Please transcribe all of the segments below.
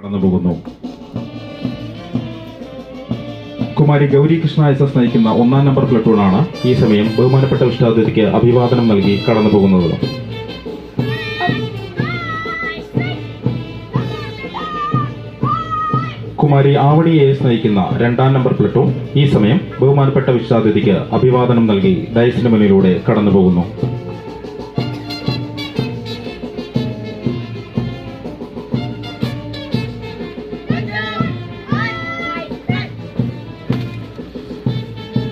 കടന്നുപോകുന്നു. കുമാരി ഗൗരി കൃഷ്ണ SS നയിക്കുന്ന 1-ാം number പ്ലട്ടൂണാണ് ഈ സമയം ബഹുമാനപ്പെട്ട വിശിഷ്ടാതിഥിക്ക് അഭിവാദനം നൽകി കടന്നുപോകുന്നത്. കുമാരി ആവണി AS നയിക്കുന്ന 2-ാം നമ്പർ പ്ലട്ടൂൺ ഈ സമയം ബഹുമാനപ്പെട്ട വിശിഷ്ടാതിഥിക്ക് അഭിവാദനം നൽകി ഡയസിന് മുന്നിലൂടെ കടന്നുപോകുന്നു.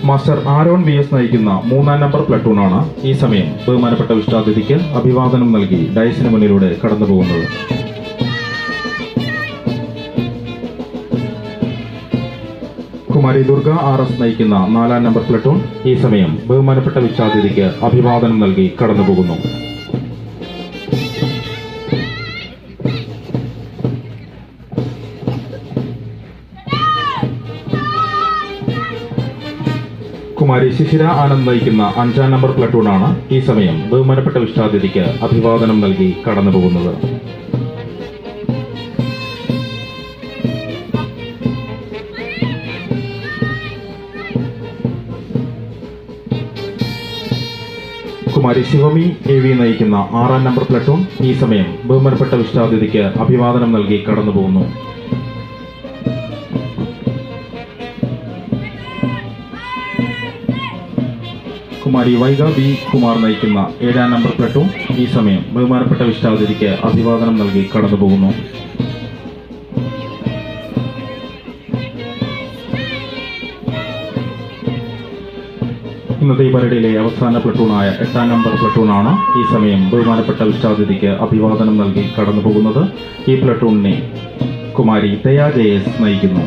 മാസ്റ്റർ ആരോൺ VS നയിക്കുന്ന 3-ാം നമ്പർ പ്ലട്ടൂണാണ് ഈ സമയം ബഹുമാനപ്പെട്ട വിശിഷ്ടാതിഥിക്ക് അഭിവാദനം നൽകി ഡയസിന് മുന്നിലൂടെ കടന്നുപോകുന്നത്. കുമാരി ദുർഗ RS നയിക്കുന്ന 4-ാം നമ്പർ പ്ലട്ടൂൺ ഈ സമയം ബഹുമാനപ്പെട്ട വിശിഷ്ടാതിഥിക്ക് അഭിവാദനം നൽകി കടന്നുപോകുന്നു. കുമാരി ശിശിര ആനന്ദ് നയിക്കുന്ന 5-ാം നമ്പർ പ്ലട്ടൂണാണ് ഈ സമയം ബഹുമാനപ്പെട്ട വിശിഷ്ടാതിഥിക്ക് അഭിവാദനം നൽകി കടന്നുപോകുന്നത്. കുമാരി ശിവമി AV നയിക്കുന്ന 6-ാം നമ്പർ പ്ലട്ടൂൺ ഈ സമയം ബഹുമാനപ്പെട്ട വിശിഷ്ടാതിഥിക്ക് അഭിവാദനം നൽകി കടന്നുപോകുന്നു. കുമാരി വൈഗ B കുമാർ നയിക്കുന്ന 7-ാം നമ്പർ പ്ലട്ടൂൺ ഈ സമയം ബഹുമാനപ്പെട്ട വിശിഷ്ടാതിഥിക്ക് അഭിവാദനം നൽകി കടന്നുപോകുന്നു. ഇന്നത്തെ ഈ പരേഡിലെ അവസാന പ്ലട്ടൂണായ 8-ാം നമ്പർ പ്ലട്ടൂണാണ് ഈ സമയം ബഹുമാനപ്പെട്ട വിശിഷ്ടാതിഥിക്ക് അഭിവാദനം നൽകി കടന്നുപോകുന്നത്. ഈ പ്ലട്ടൂണിനെ കുമാരി ദയ JS നയിക്കുന്നു.